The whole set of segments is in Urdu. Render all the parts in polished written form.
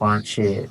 5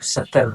70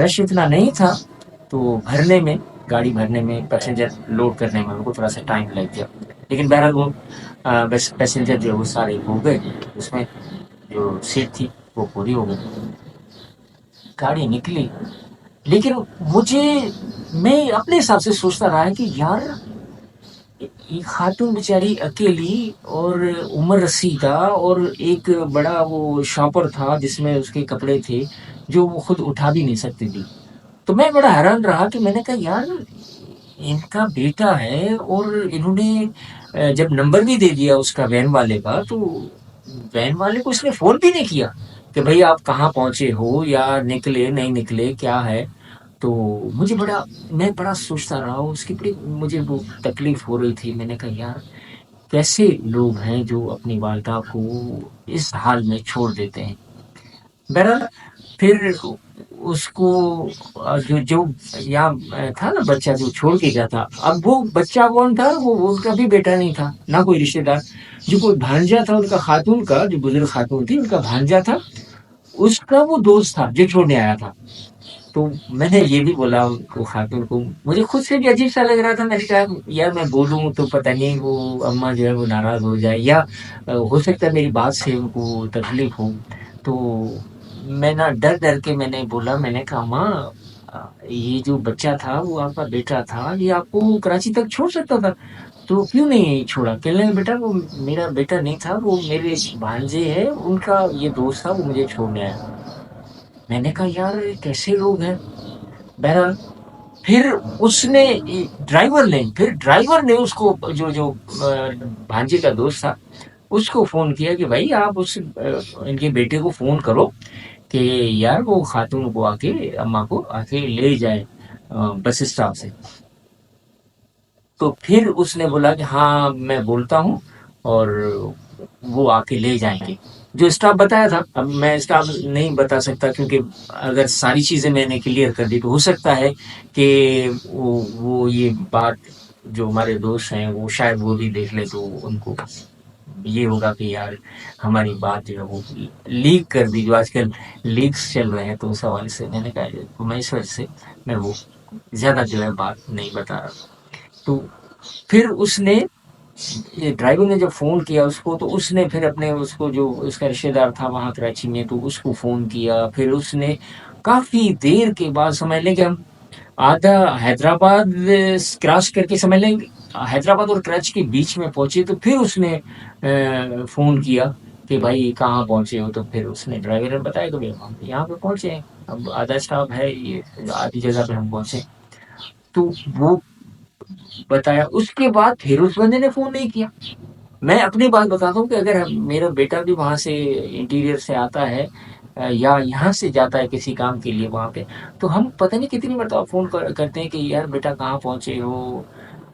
رش اتنا نہیں تھا، تو بھرنے میں گاڑی بھرنے میں پیسنجر لوڈ کرنے میں ان کو تھوڑا سا ٹائم لگ گیا، لیکن بہرحال وہ بس پیسنجر جو وہ سارے ہو گئے، اس میں جو سیٹ تھی وہ پوری ہو گئی، گاڑی نکلی۔ لیکن مجھے میں اپنے حساب سے سوچتا رہا کہ یار ایک خاتون بیچاری اکیلی، اور عمر رسیدہ، اور ایک بڑا وہ شاپر تھا جس میں اس کے کپڑے تھے جو وہ خود اٹھا بھی نہیں سکتی تھی۔ تو میں بڑا حیران رہا کہ میں نے کہا یار ان کا بیٹا ہے، اور انہوں نے جب نمبر بھی دے دیا اس کا وین والے کا، تو وین والے کو اس نے فون بھی نہیں کیا کہ بھئی آپ کہاں پہنچے ہو، یا نکلے نہیں نکلے کیا ہے۔ تو مجھے میں بڑا سوچتا رہا، اس کی بڑی مجھے وہ تکلیف ہو رہی تھی۔ میں نے کہا یار کیسے لوگ ہیں جو اپنی والدہ کو اس حال میں چھوڑ دیتے ہیں۔ بہرحال پھر اس کو جو یہاں تھا نا بچہ جو چھوڑ کے گیا تھا، اب وہ بچہ کون تھا، وہ ان کا بھی بیٹا نہیں تھا، نہ کوئی رشتے دار، جو کوئی بھانجا تھا ان کا خاتون کا، جو بزرگ خاتون تھی ان کا بھانجا تھا، اس کا وہ دوست تھا جو چھوڑنے آیا تھا۔ تو میں نے یہ بھی بولا ان کو، خاتون کو، مجھے خود سے بھی عجیب سا لگ رہا تھا۔ میں نے کہا یار میں بولوں تو پتہ نہیں وہ اماں جو ہے وہ ناراض ہو جائے، یا ہو سکتا ہے میری بات سے ان کو تکلیف ہو۔ تو میں نا ڈر ڈر کے میں نے بولا، میں نے کہا ماں یہ جو بچہ تھا وہ آپ کا بیٹا تھا، یہ آپ کو کراچی تک چھوڑ سکتا تھا، تو کیوں نہیں چھوڑا؟ کہنے لگے بیٹا وہ میرا بیٹا نہیں تھا، وہ میرے بھانجے ہیں، ان کا یہ دوست تھا، وہ مجھے چھوڑنے آیا۔ میں نے کہا یار کیسے لوگ ہیں۔ بہرحال پھر اس نے ڈرائیور نے اس کو جو بھانجے کا دوست تھا اس کو فون کیا کہ بھائی آپ ان کے بیٹے کو فون کرو کہ یار وہ خاتون کو آ کے اماں کو آ کے لے جائے بس اسٹاپ سے۔ تو پھر اس نے بولا کہ ہاں میں بولتا ہوں، اور وہ آ کے لے جائیں گے۔ جو اسٹاف بتایا تھا، اب میں اسٹاف نہیں بتا سکتا کیونکہ اگر ساری چیزیں میں نے کلیئر کر دی تو ہو سکتا ہے کہ وہ یہ بات جو ہمارے دوست ہیں وہ شاید وہ بھی دیکھ لے، تو ان کو یہ ہوگا کہ یار ہماری بات جو ہے وہ لیک کر دی، جو آج کل لیکس چل رہے ہیں، تو اس حوالے سے میں نے کہا میں اس وجہ سے میں وہ زیادہ جو ہے بات نہیں بتا رہا۔ تو پھر اس نے ڈرائیور نے جب فون کیا اس کو، تو اس نے پھر اپنے اس کو جو اس کا رشتے دار تھا وہاں کراچی میں، تو اس کو فون کیا۔ پھر اس نے کافی دیر کے بعد، سمجھ لیں کہ ہم آدھا حیدرآباد کراس کر کے، سمجھ لیں حیدرآباد اور کراچی کے بیچ میں پہنچے، تو پھر اس نے فون کیا کہ بھائی کہاں پہنچے ہو۔ تو پھر اس نے ڈرائیور نے بتایا کہ ہم یہاں پہ پہنچے ہیں، اب آدھا اسٹاپ ہے، یہ آدھی جگہ پہ ہم پہنچے۔ تو وہ بتایا، اس کے بعد پھر اس بندے نے فون نہیں کیا۔ میں اپنی بات بتاتا ہوں کہ اگر میرا بیٹا بھی وہاں سے انٹیریئر سے آتا ہے، یا یہاں سے جاتا ہے کسی کام کے لیے وہاں پہ، تو ہم پتہ نہیں کتنی مرتبہ فون کرتے ہیں کہ یار بیٹا کہاں پہنچے ہو،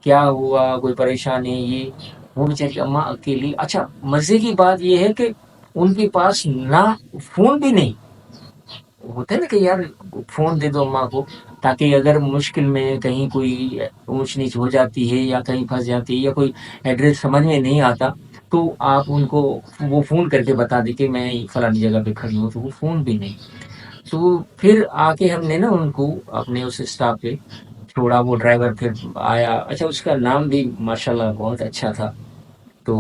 کیا ہوا، کوئی پریشانی؟ یہ وہ بیچاری اماں اکیلی۔ اچھا مزے کی بات یہ ہے کہ ان کے پاس نہ فون بھی نہیں ہوتا ہے نا کہ یار فون دے دو اماں کو، تاکہ اگر مشکل میں کہیں کوئی اونچ نیچ ہو جاتی ہے، یا کہیں پھنس جاتی ہے، یا کوئی ایڈریس سمجھ میں نہیں آتا، تو آپ ان کو وہ فون کر کے بتا دیں کہ میں فلانی جگہ پہ کھڑی ہوں۔ تو وہ فون بھی نہیں۔ تو پھر آ کے ہم نے نا ان کو اپنے اس اسٹاف پہ چھوڑا، وہ ڈرائیور پھر آیا۔ اچھا اس کا نام بھی ماشاءاللہ بہت اچھا تھا۔ تو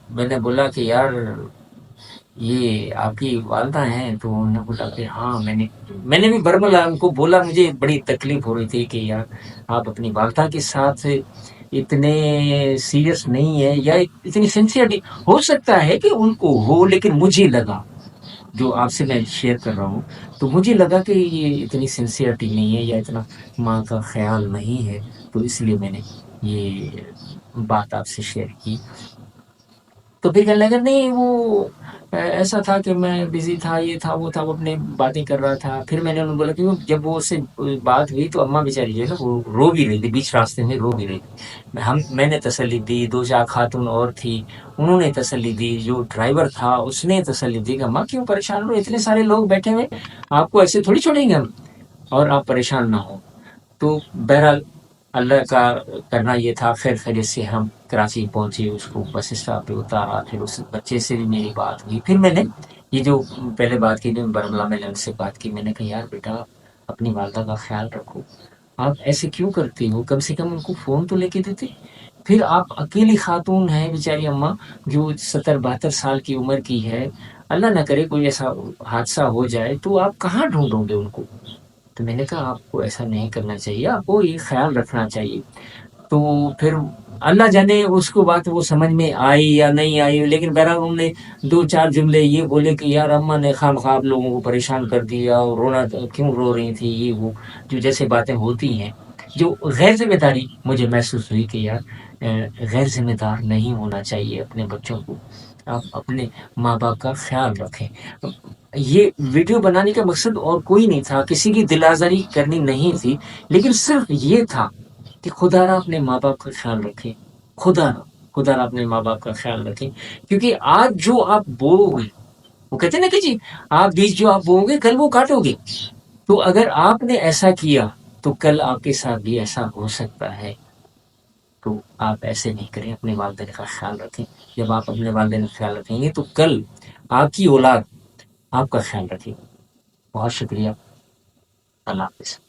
میں نے بولا کہ یار یہ آپ کی والدہ ہیں؟ تو انہوں نے بولا کہ ہاں۔ میں نے بھی برملا ان کو بولا، مجھے بڑی تکلیف ہو رہی تھی کہ یار آپ اپنی والدہ کے ساتھ اتنے سیریس نہیں ہے، یا اتنی سنسیئرٹی ہو سکتا ہے کہ ان کو ہو، لیکن مجھے لگا، جو آپ سے میں شیئر کر رہا ہوں، تو مجھے لگا کہ یہ اتنی سنسیئرٹی نہیں ہے، یا اتنا ماں کا خیال نہیں ہے، تو اس لیے میں نے یہ بات آپ سے شیئر کی۔ تو پھر کہنے لگا نہیں وہ ایسا تھا کہ میں بزی تھا، یہ تھا وہ تھا، وہ اپنے باتیں کر رہا تھا۔ پھر میں نے انہوں نے بولا کہ جب وہ اس سے بات ہوئی تو اماں بیچاری جو ہے نا وہ رو بھی رہی تھی، بیچ راستے میں رو بھی رہی تھی۔ میں نے تسلی دی، دو چار خاتون اور تھی انہوں نے تسلی دی، جو ڈرائیور تھا اس نے تسلی دی کہ اماں کیوں پریشان ہو، اتنے سارے لوگ بیٹھے ہوئے، آپ کو ایسے تھوڑی چھوڑیں گے ہم، اور آپ پریشان نہ ہو۔ تو بہرحال اللہ کا کرنا یہ تھا، خیر خیریت سے ہم کراچی پہنچے، اس کو بس اسٹاپ پہ اتارا۔ پھر اس بچے سے بھی میری بات ہوئی، پھر میں نے یہ جو پہلے بات کی جو برملا میں نے ان سے بات کی، میں نے کہا یار بیٹا اپنی والدہ کا خیال رکھو. آپ ایسے کیوں کرتی ہو؟ کم سے کم ان کو فون تو لے کے دیتے. پھر آپ اکیلی خاتون ہیں بیچاری اماں، جو 70-72 سال کی عمر کی ہے، اللہ نہ کرے کوئی ایسا حادثہ ہو جائے تو آپ کہاں ڈھونڈو گے ان کو؟ تو میں نے کہا آپ کو ایسا نہیں کرنا چاہیے، آپ کو یہ خیال رکھنا چاہیے. تو پھر اللہ جانے اس کو بات وہ سمجھ میں آئی یا نہیں آئی، لیکن بہرحال انہوں نے 2-4 جملے یہ بولے کہ یار اماں نے خام خواب لوگوں کو پریشان کر دیا، اور رونا کیوں رو رہی تھی، یہ وہ جو جیسے باتیں ہوتی ہیں، جو غیر ذمہ داری مجھے محسوس ہوئی کہ یار غیر ذمہ دار نہیں ہونا چاہیے اپنے بچوں کو. آپ اپنے ماں باپ کا خیال رکھیں. یہ ویڈیو بنانے کا مقصد اور کوئی نہیں تھا، کسی کی دل آزاری کرنی نہیں تھی، لیکن صرف یہ تھا کہ خدا را اپنے ماں باپ کا خیال رکھیں. خدا را اپنے ماں باپ کا خیال رکھیں. کیونکہ آج جو آپ بو گے، وہ کہتے ہیں نا کہ جی آپ بیج جو آپ بو گے کل وہ کاٹو گے. تو اگر آپ نے ایسا کیا تو کل آپ کے ساتھ بھی ایسا ہو سکتا ہے. تو آپ ایسے نہیں کریں، اپنے والدین کا خیال رکھیں. جب آپ اپنے والدین کا خیال رکھیں گے تو کل آپ کی اولاد آپ کا خیال رکھے گی. بہت شکریہ. اللہ حافظ.